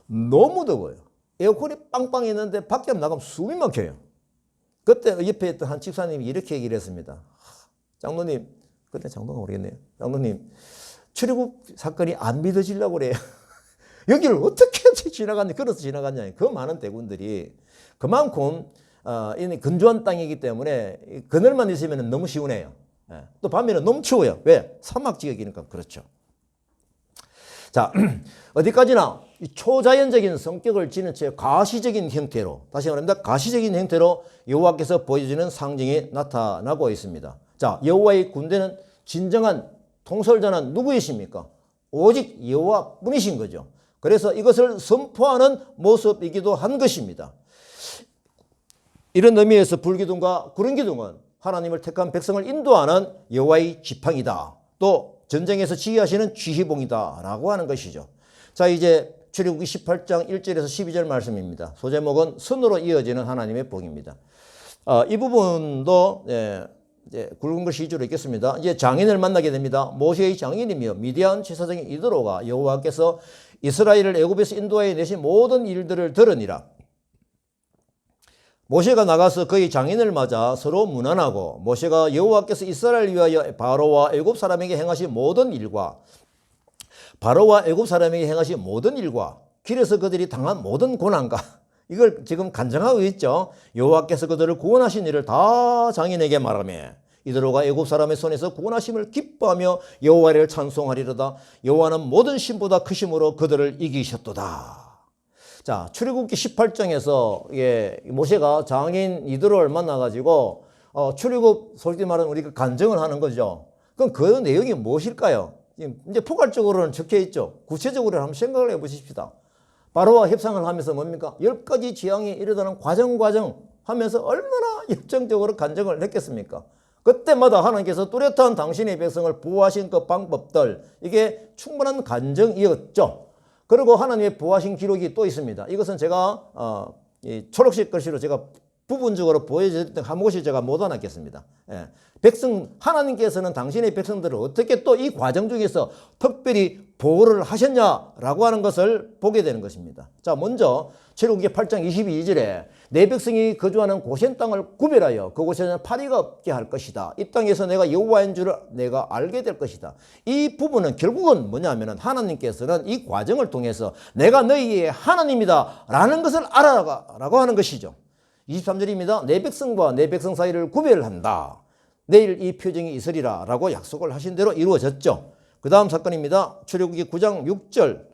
너무 더워요. 에어컨이 빵빵 있는데 밖에 나가면 숨이 막혀요. 그때 옆에 있던 한 집사님이 이렇게 얘기를 했습니다. 장로님, 그때 장로가 모르겠네요. 장로님, 출애굽 사건이 안 믿어지려고 그래요. 여기를 어떻게 지나갔냐, 걸어서 지나갔냐. 그 많은 대군들이 그만큼 건조한 땅이기 때문에 그늘만 있으면 너무 시원해요. 또 밤에는 너무 추워요. 왜? 사막 지역이니까 그렇죠. 자, 어디까지나 초자연적인 성격을 지닌 채 가시적인 형태로, 다시 말합니다. 가시적인 형태로 여호와께서 보여주는 상징이 나타나고 있습니다. 자, 여호와의 군대는 진정한 통솔자는 누구이십니까? 오직 여호와 뿐이신 거죠. 그래서 이것을 선포하는 모습이기도 한 것입니다. 이런 의미에서 불기둥과 구름기둥은 하나님을 택한 백성을 인도하는 여호와의 지팡이다. 또 전쟁에서 지휘하시는 지휘봉이다 라고 하는 것이죠. 자, 이제 출애굽기 18장 1절에서 12절 말씀입니다. 소제목은 선으로 이어지는 하나님의 복입니다. 이 부분도 이제 굵은 글씨 위주로 읽겠습니다. 이제 장인을 만나게 됩니다. 모세의 장인이며 미디안 제사장인 이드로가 여호와께서 이스라엘을 애굽에서 인도하여 내신 모든 일들을 들으니라. 모세가 나가서 그의 장인을 맞아 서로 문안하고 모세가 여호와께서 이스라엘을 위하여 바로와 애굽 사람에게 행하신 모든 일과 길에서 그들이 당한 모든 고난과 이걸 지금 간증하고 있죠. 여호와께서 그들을 구원하신 일을 다 장인에게 말하며 이드로가 애굽 사람의 손에서 구원하심을 기뻐하며 여호와를 찬송하리로다. 여호와는 모든 신보다 크심으로 그들을 이기셨도다. 자, 출애굽기 18장에서 모세가 장인 이드로를 만나가지고 출애굽 솔직히 말하면 우리가 간증을 하는 거죠. 그럼 그 내용이 무엇일까요? 지금 이제 포괄적으로는 적혀 있죠. 구체적으로 한번 생각을 해 보십시다. 바로와 협상을 하면서 뭡니까? 10가지 지향이 이르다는 과정 하면서 얼마나 열정적으로 간증을 했겠습니까? 그때마다 하나님께서 뚜렷한 당신의 백성을 보호하신 그 방법들, 이게 충분한 간증이었죠. 그리고 하나님의 보호하신 기록이 또 있습니다. 이것은 제가 이 초록색 글씨로 제가 부분적으로 보여줬던 한 곳이 제가 못 알아듣겠습니다. 예. 하나님께서는 당신의 백성들을 어떻게 또 이 과정 중에서 특별히 보호를 하셨냐라고 하는 것을 보게 되는 것입니다. 자, 먼저 출애굽기 8장 22절에 내 백성이 거주하는 고센 땅을 구별하여 그곳에는 파리가 없게 할 것이다. 이 땅에서 내가 여호와인 줄을 내가 알게 될 것이다. 이 부분은 결국은 뭐냐면은 하나님께서는 이 과정을 통해서 내가 너희의 하나님이다 라는 것을 알아라고 하는 것이죠. 23절입니다. 내 백성과 내 백성 사이를 구별한다. 내일 이 표징이 있으리라 라고 약속을 하신 대로 이루어졌죠. 그 다음 사건입니다. 출애굽기 9장 6절.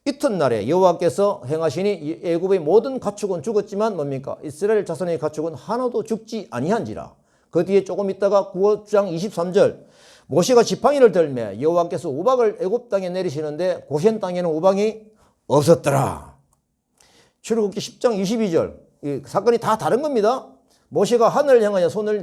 이튿날에 여호와께서 행하시니 애굽의 모든 가축은 죽었지만 뭡니까? 이스라엘 자손의 가축은 하나도 죽지 아니한지라. 그 뒤에 조금 있다가 9장 23절. 모세가 지팡이를 들매 여호와께서 우박을 애굽 땅에 내리시는데 고센 땅에는 우박이 없었더라. 출애굽기 10장 22절. 이 사건이 다 다른 겁니다. 모세가 하늘을 향하여 손을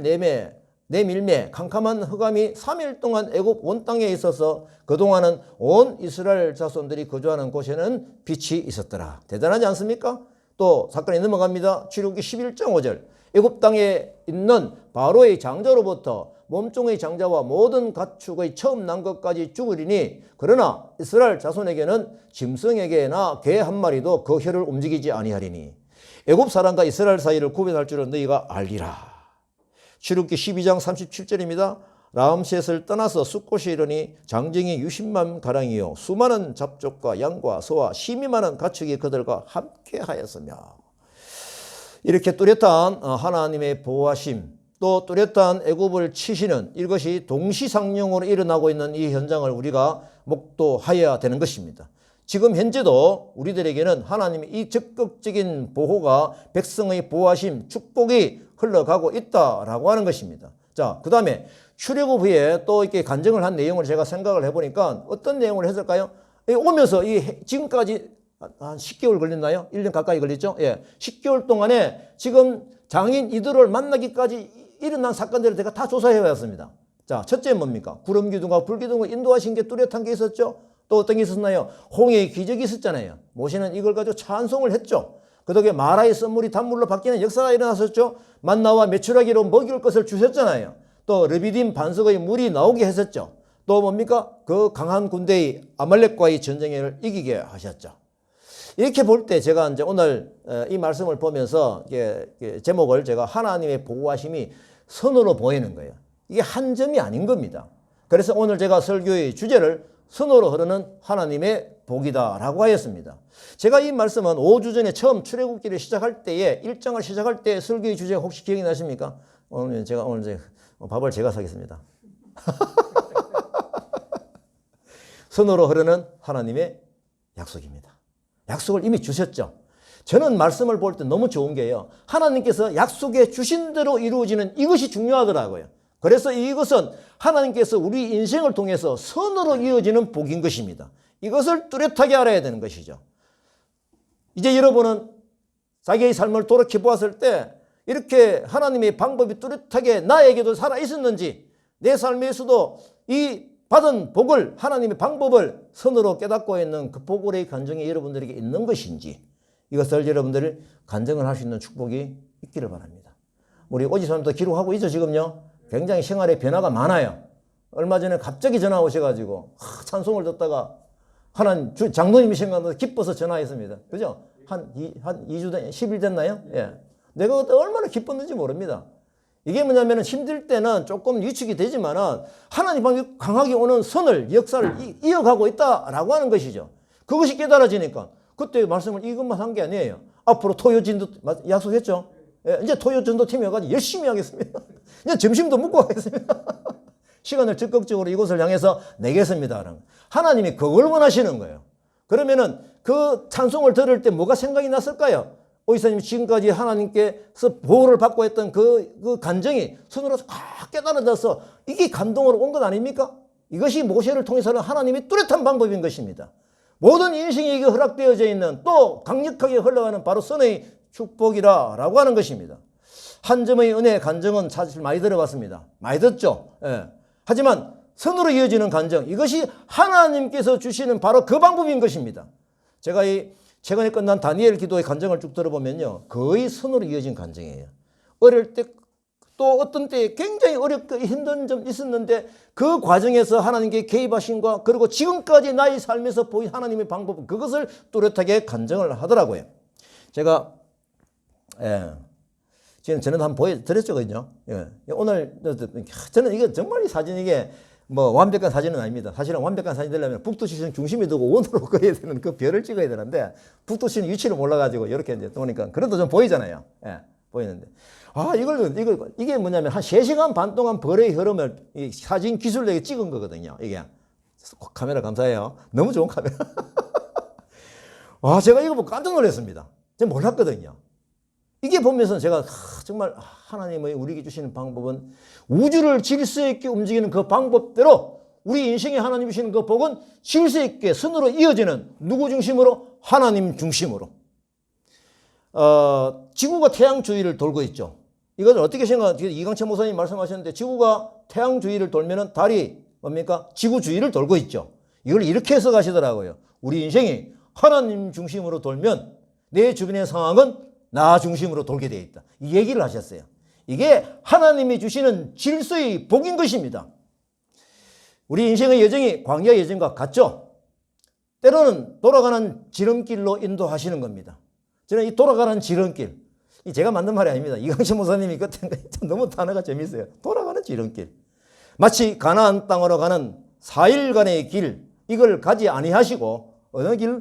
내밀매 캄캄한 흑암이 3일 동안 애굽 온 땅에 있어서 그동안은 온 이스라엘 자손들이 거주하는 곳에는 빛이 있었더라. 대단하지 않습니까? 또 사건이 넘어갑니다. 출애굽기 11장 5절. 애굽 땅에 있는 바로의 장자로부터 몸종의 장자와 모든 가축의 처음 난 것까지 죽으리니 그러나 이스라엘 자손에게는 짐승에게나 개 한 마리도 그 혀를 움직이지 아니하리니 애굽 사람과 이스라엘 사이를 구별할 줄은 너희가 알리라. 출애굽기 12장 37절입니다. 라암셋을 떠나서 숫곳이 이르니 장정이 60만 가량이요 수많은 잡족과 양과 소와 심히 많은 가축이 그들과 함께 하였으며. 이렇게 뚜렷한 하나님의 보호하심, 또 뚜렷한 애굽을 치시는 이것이 동시상용으로 일어나고 있는 이 현장을 우리가 목도하여야 되는 것입니다. 지금 현재도 우리들에게는 하나님의 이 적극적인 보호가 백성의 보호하심, 축복이 흘러가고 있다라고 하는 것입니다. 자, 그 다음에 출애굽 후에 또 이렇게 간증을 한 내용을 제가 생각을 해보니까 어떤 내용을 했을까요? 오면서 지금까지 한 10개월 걸렸나요? 1년 가까이 걸렸죠? 예. 10개월 동안에 지금 장인 이들을 만나기까지 일어난 사건들을 제가 다 조사해 왔습니다. 자, 첫째 뭡니까? 구름기둥과 불기둥을 인도하신 게 뚜렷한 게 있었죠? 또 어떤 게 있었나요? 홍해의 기적이 있었잖아요. 모세는 이걸 가지고 찬송을 했죠. 그 덕에 마라의 썰물이 단물로 바뀌는 역사가 일어났었죠. 만나와 메추라기로 먹일 것을 주셨잖아요. 또 르비딤 반석의 물이 나오게 했었죠. 또 뭡니까? 그 강한 군대의 아말렉과의 전쟁을 이기게 하셨죠. 이렇게 볼 때 제가 이제 오늘 이 말씀을 보면서 제목을 제가 하나님의 보호하심이 선으로 보이는 거예요. 이게 한 점이 아닌 겁니다. 그래서 오늘 제가 설교의 주제를 선으로 흐르는 하나님의 복이다라고 하였습니다. 제가 이 말씀은 5주 전에 처음 출애굽기를 시작할 때에 1장을 시작할 때 설교의 주제가 혹시 기억이 나십니까? 오늘 이제 밥을 제가 사겠습니다. 선으로 흐르는 하나님의 약속입니다. 약속을 이미 주셨죠. 저는 말씀을 볼 때 너무 좋은 게요. 하나님께서 약속해 주신 대로 이루어지는 이것이 중요하더라고요. 그래서 이것은 하나님께서 우리 인생을 통해서 선으로 이어지는 복인 것입니다. 이것을 뚜렷하게 알아야 되는 것이죠. 이제 여러분은 자기의 삶을 돌이켜 보았을 때 이렇게 하나님의 방법이 뚜렷하게 나에게도 살아 있었는지, 내 삶에서도 이 받은 복을, 하나님의 방법을 선으로 깨닫고 있는 그 복의 간증이 여러분들에게 있는 것인지, 이것을 여러분들이 간증을 할 수 있는 축복이 있기를 바랍니다. 우리 오지사님도 기록하고 있죠, 지금요. 굉장히 생활에 변화가 많아요. 얼마 전에 갑자기 전화 오셔가지고 찬송을 듣다가 하나님 장로님이 생각나서 기뻐서 전화했습니다. 그죠? 한 2주 된 10일 됐나요? 예. 내가 그때 얼마나 기뻤는지 모릅니다. 이게 뭐냐면 힘들 때는 조금 위축이 되지만은 하나님 방법이 강하게 오는 선을, 역사를 이어가고 있다라고 하는 것이죠. 그것이 깨달아지니까 그때 말씀을 이것만 한 게 아니에요. 앞으로 토요진도 약속했죠. 예, 이제 토요전도 팀이 와가지고 열심히 하겠습니다. 이제 점심도 먹고 가겠습니다. 시간을 적극적으로 이곳을 향해서 내겠습니다. 하나님이 그걸 원하시는 거예요. 그러면은 그 찬송을 들을 때 뭐가 생각이 났을까요? 오이사님이 지금까지 하나님께서 보호를 받고 했던 그 감정이 손으로 꽉 깨달아져서 이게 감동으로 온 것 아닙니까? 이것이 모세를 통해서는 하나님의 뚜렷한 방법인 것입니다. 모든 인생에게 허락되어져 있는 또 강력하게 흘러가는 바로 선의 축복이라 라고 하는 것입니다. 한 점의 은혜 간증은 사실 많이 들어봤습니다. 많이 듣죠. 예. 하지만 선으로 이어지는 간증, 이것이 하나님께서 주시는 바로 그 방법인 것입니다. 제가 이 최근에 끝난 다니엘 기도의 간증을 쭉 들어보면요, 거의 선으로 이어진 간증이에요. 어릴 때 또 어떤 때에 굉장히 어렵고 힘든 점 있었는데 그 과정에서 하나님께 개입하신과 그리고 지금까지 나의 삶에서 보인 하나님의 방법, 그것을 뚜렷하게 간증을 하더라고요. 제가 지금 전에도 한번 보여드렸거든요. 오늘 저는 이게 정말 이 사진, 이게 뭐 완벽한 사진은 아닙니다. 사실은 완벽한 사진 되려면 북두시는 중심에 두고 원으로 그려야 되는 그 별을 찍어야 되는데 북두시는 위치를 몰라가지고 이렇게 이제 보니까 그래도 좀 보이잖아요. 보이는데. 이게 뭐냐면 한 3시간 반 동안 벌의 흐름을 이 사진 기술력에 찍은 거거든요. 이게. 카메라 감사해요. 너무 좋은 카메라. 와, 제가 이거 보고 깜짝 놀랐습니다. 제가 몰랐거든요. 이게 보면서 제가 정말 하나님의 우리에게 주시는 방법은 우주를 질서 있게 움직이는 그 방법대로 우리 인생에 하나님 주시는 그 복은 질서 있게 선으로 이어지는 누구 중심으로? 하나님 중심으로. 지구가 태양 주위를 돌고 있죠. 이걸 어떻게 생각하세요? 이강철 목사님 말씀하셨는데 지구가 태양 주위를 돌면은 달이 뭡니까? 지구 주위를 돌고 있죠. 이걸 이렇게 해서 가시더라고요. 우리 인생이 하나님 중심으로 돌면 내 주변의 상황은 나 중심으로 돌게 되어 있다. 이 얘기를 하셨어요. 이게 하나님이 주시는 질서의 복인 것입니다. 우리 인생의 여정이 광야 여정과 같죠? 때로는 돌아가는 지름길로 인도하시는 겁니다. 저는 이 돌아가는 지름길, 제가 만든 말이 아닙니다. 이강철 목사님이 그때 너무 단어가 재밌어요. 돌아가는 지름길. 마치 가나안 땅으로 가는 4일간의 길, 이걸 가지 아니하시고 어느 길?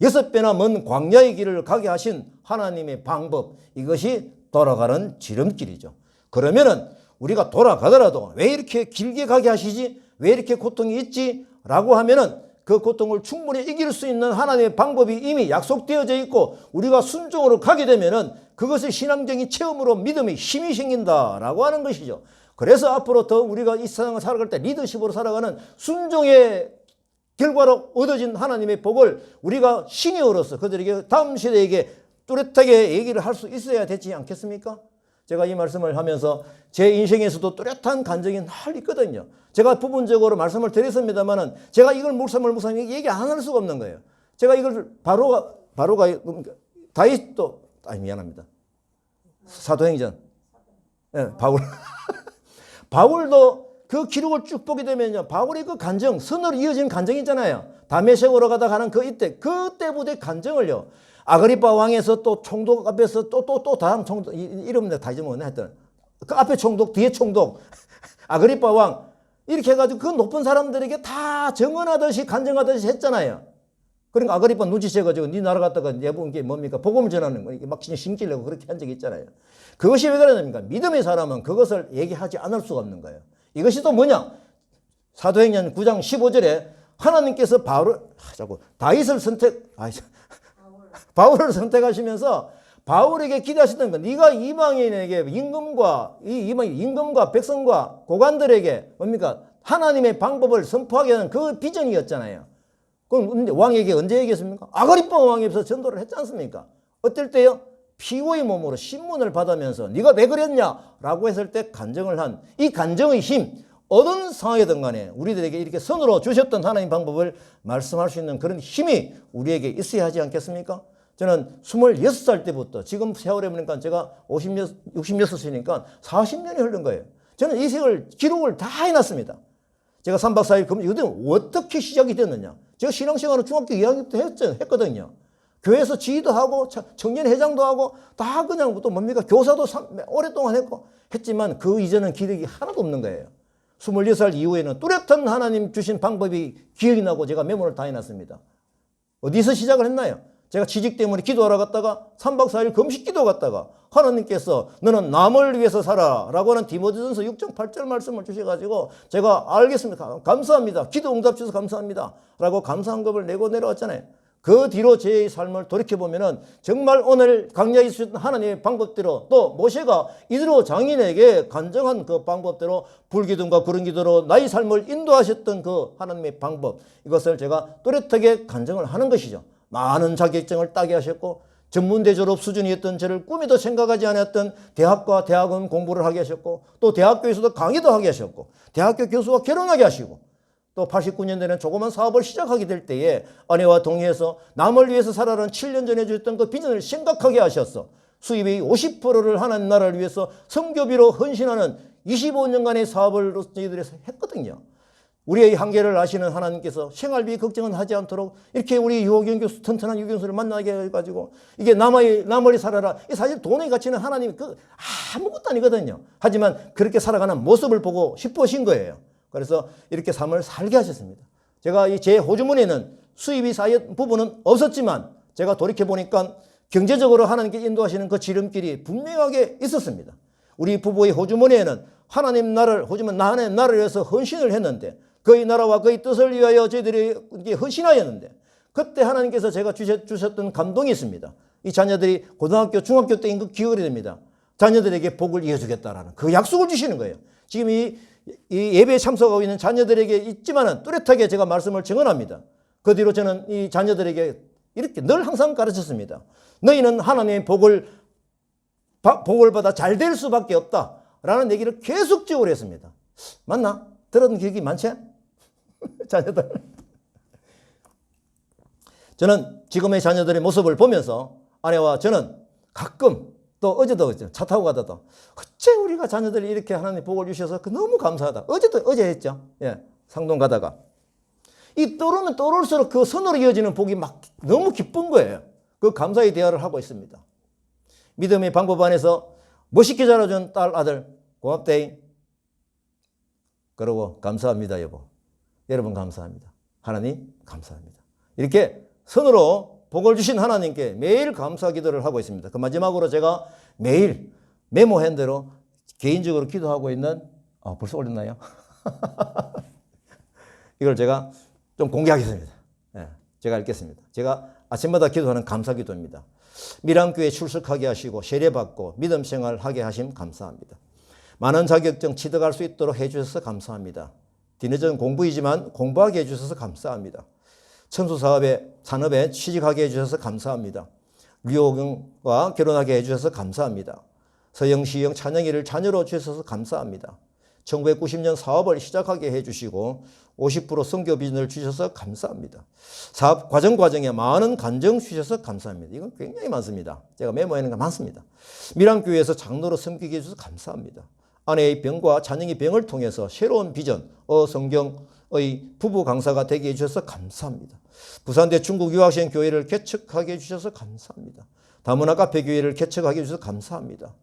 6배나 먼 광야의 길을 가게 하신 하나님의 방법, 이것이 돌아가는 지름길이죠. 그러면은 우리가 돌아가더라도 왜 이렇게 길게 가게 하시지? 왜 이렇게 고통이 있지? 라고 하면은 그 고통을 충분히 이길 수 있는 하나님의 방법이 이미 약속되어져 있고 우리가 순종으로 가게 되면은 그것을 신앙적인 체험으로 믿음의 힘이 생긴다라고 하는 것이죠. 그래서 앞으로 더 우리가 이 세상을 살아갈 때 리더십으로 살아가는 순종의 결과로 얻어진 하나님의 복을 우리가 시니어로서 그들에게 다음 세대에게 뚜렷하게 얘기를 할 수 있어야 되지 않겠습니까? 제가 이 말씀을 하면서 제 인생에서도 뚜렷한 간증이 늘 있거든요. 제가 부분적으로 말씀을 드렸습니다만은 제가 이걸 목사님에게 얘기 안 할 수가 없는 거예요. 제가 이걸 미안합니다. 사도행전. 바울. 바울도 그 기록을 쭉 보게 되면요. 바울의 그 간증, 선으로 이어진 간증이 있잖아요. 다메섹으로 가다 가는 그때부터의 간증을요. 아그리파 왕에서 또 총독 앞에서 또 다음 총독, 이름 내가 다 잊어먹었네 하여튼. 그 앞에 총독, 뒤에 총독, 아그리파 왕, 이렇게 해가지고 그 높은 사람들에게 다 증언하듯이 간증하듯이 했잖아요. 그러니까 아그리파 눈치채가지고 네 나라 갔다가 내본 게 뭡니까? 복음을 전하는 거, 막 심기려고 그렇게 한 적이 있잖아요. 그것이 왜 그러냐니까 믿음의 사람은 그것을 얘기하지 않을 수가 없는 거예요. 이것이 또 뭐냐? 사도행전 9장 15절에 하나님께서 다윗을 바울을 선택하시면서 바울에게 기대하시던 건 네가 이방인에게 임금과 백성과 고관들에게 뭡니까? 하나님의 방법을 선포하게 하는 그 비전이었잖아요. 그럼 왕에게 언제 얘기했습니까? 아그리파 왕에서 전도를 했지 않습니까? 어떨 때요? 피고의 몸으로 신문을 받으면서 네가 왜 그랬냐라고 했을 때 간증을 한 이 간증의 힘, 어떤 상황이든 간에 우리들에게 이렇게 선으로 주셨던 하나님 방법을 말씀할 수 있는 그런 힘이 우리에게 있어야 하지 않겠습니까? 저는 26살 때부터 지금 세월에 보니까 제가 66이니까 40년이 흐른 거예요. 저는 이 생을 기록을 다 해놨습니다. 제가 3박 4일 이것은 어떻게 시작이 됐느냐. 제가 신앙생활은 중학교 2학년 때 했거든요. 교회에서 지휘도 하고 청년회장도 하고 다 그냥 또 뭡니까 교사도 오랫동안 했지만 그 이전은 기록이 하나도 없는 거예요. 26살 이후에는 뚜렷한 하나님 주신 방법이 기억이 나고 제가 메모를 다 해놨습니다. 어디서 시작을 했나요? 제가 취직 때문에 기도하러 갔다가 3박 4일 금식 기도 갔다가 하나님께서 너는 남을 위해서 살아 라고 하는 디모데전서 6장 8절 말씀을 주셔가지고 제가 알겠습니다. 감사합니다. 기도 응답 주셔서 감사합니다. 라고 감사한 것을 내고 내려왔잖아요. 그 뒤로 제 삶을 돌이켜보면은 정말 오늘 강의해 주신 하나님의 방법대로 또 모세가 이드로 장인에게 간증한 그 방법대로 불기둥과 구름기둥으로 나의 삶을 인도하셨던 그 하나님의 방법, 이것을 제가 또렷하게 간증을 하는 것이죠. 많은 자격증을 따게 하셨고 전문대 졸업 수준이었던 저를 꿈에도 생각하지 않았던 대학과 대학원 공부를 하게 하셨고 또 대학교에서도 강의도 하게 하셨고 대학교 교수와 결혼하게 하시고 또 89년도에는 조그만 사업을 시작하게 될 때에 아내와 동의해서 남을 위해서 살아라는 7년 전에 주셨던 그 비전을 생각하게 하셨어. 수입의 50%를 하나님 나라를 위해서 선교비로 헌신하는 25년간의 사업을 저희들이 했거든요. 우리의 한계를 아시는 하나님께서 생활비 걱정은 하지 않도록 이렇게 우리 유호경 교수, 튼튼한 유교수를 만나게 해가지고 이게 남을 살아라. 사실 돈의 가치는 하나님 아무것도 아니거든요. 하지만 그렇게 살아가는 모습을 보고 싶으신 거예요. 그래서 이렇게 삶을 살게 하셨습니다. 제가 제 호주머니에는 수입이 쌓인 부분은 없었지만 제가 돌이켜보니까 경제적으로 하나님께 인도하시는 그 지름길이 분명하게 있었습니다. 우리 부부의 호주머니에는 하나님 나라를 위해서 헌신을 했는데 그의 나라와 그의 뜻을 위하여 저희들이 헌신하였는데 그때 하나님께서 제가 주셨던 감동이 있습니다. 이 자녀들이 고등학교, 중학교 때인 그 기억이 됩니다. 자녀들에게 복을 이어주겠다라는 그 약속을 주시는 거예요. 지금 이 예배에 참석하고 있는 자녀들에게 있지만은 뚜렷하게 제가 말씀을 증언합니다. 그 뒤로 저는 이 자녀들에게 이렇게 늘 항상 가르쳤습니다. 너희는 하나님의 복을 받아 잘 될 수밖에 없다라는 얘기를 계속적으로 했습니다. 맞나? 들은 기억이 많지? 자녀들. 저는 지금의 자녀들의 모습을 보면서 아내와 저는 가끔 또 어제도 차 타고 가다가 어째 우리가 자녀들이 이렇게 하나님 복을 주셔서 너무 감사하다. 어제 했죠. 예, 상동 가다가 이 떠오르면 떠오를수록 그 선으로 이어지는 복이 막 너무 기쁜 거예요. 그 감사의 대화를 하고 있습니다. 믿음의 방법 안에서 멋있게 자라준 딸 아들 고맙대잉. 그러고 감사합니다 여보. 여러분 감사합니다. 하나님 감사합니다. 이렇게 선으로 복을 주신 하나님께 매일 감사 기도를 하고 있습니다. 그 마지막으로 제가 매일 메모한 대로 개인적으로 기도하고 있는 벌써 올렸나요? 이걸 제가 좀 공개하겠습니다. 네, 제가 읽겠습니다. 제가 아침마다 기도하는 감사 기도입니다. 미랑교회 출석하게 하시고 세례받고 믿음 생활하게 하심 감사합니다. 많은 자격증 취득할 수 있도록 해주셔서 감사합니다. 뒤늦은 공부이지만 공부하게 해주셔서 감사합니다. 산업에 취직하게 해주셔서 감사합니다. 류호경과 결혼하게 해주셔서 감사합니다. 서영, 시영, 찬영이를 자녀로 주셔서 감사합니다. 1990년 사업을 시작하게 해주시고 50% 선교 비전을 주셔서 감사합니다. 사업 과정에 많은 간증 주셔서 감사합니다. 이건 굉장히 많습니다. 제가 메모하는 거 많습니다. 미랑교회에서 장로로 섬기게 해주셔서 감사합니다. 아내의 병과 자녀의 병을 통해서 새로운 비전, 성경의 부부 강사가 되게 해주셔서 감사합니다. 부산대 중국 유학생 교회를 개척하게 해주셔서 감사합니다. 다문화 카페 교회를 개척하게 해주셔서 감사합니다.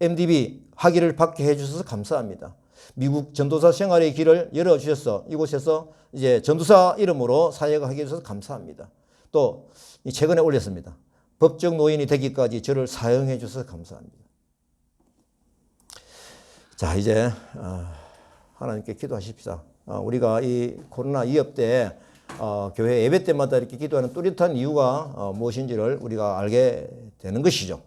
MDB 학위를 받게 해주셔서 감사합니다. 미국 전도사 생활의 길을 열어주셔서 이곳에서 이제 전도사 이름으로 사역하게 해주셔서 감사합니다. 또 최근에 올렸습니다. 법적 노인이 되기까지 저를 사용해 주셔서 감사합니다. 자, 이제 하나님께 기도하십시다. 우리가 이 코로나 위협 때 교회 예배 때마다 이렇게 기도하는 뚜렷한 이유가 무엇인지를 우리가 알게 되는 것이죠.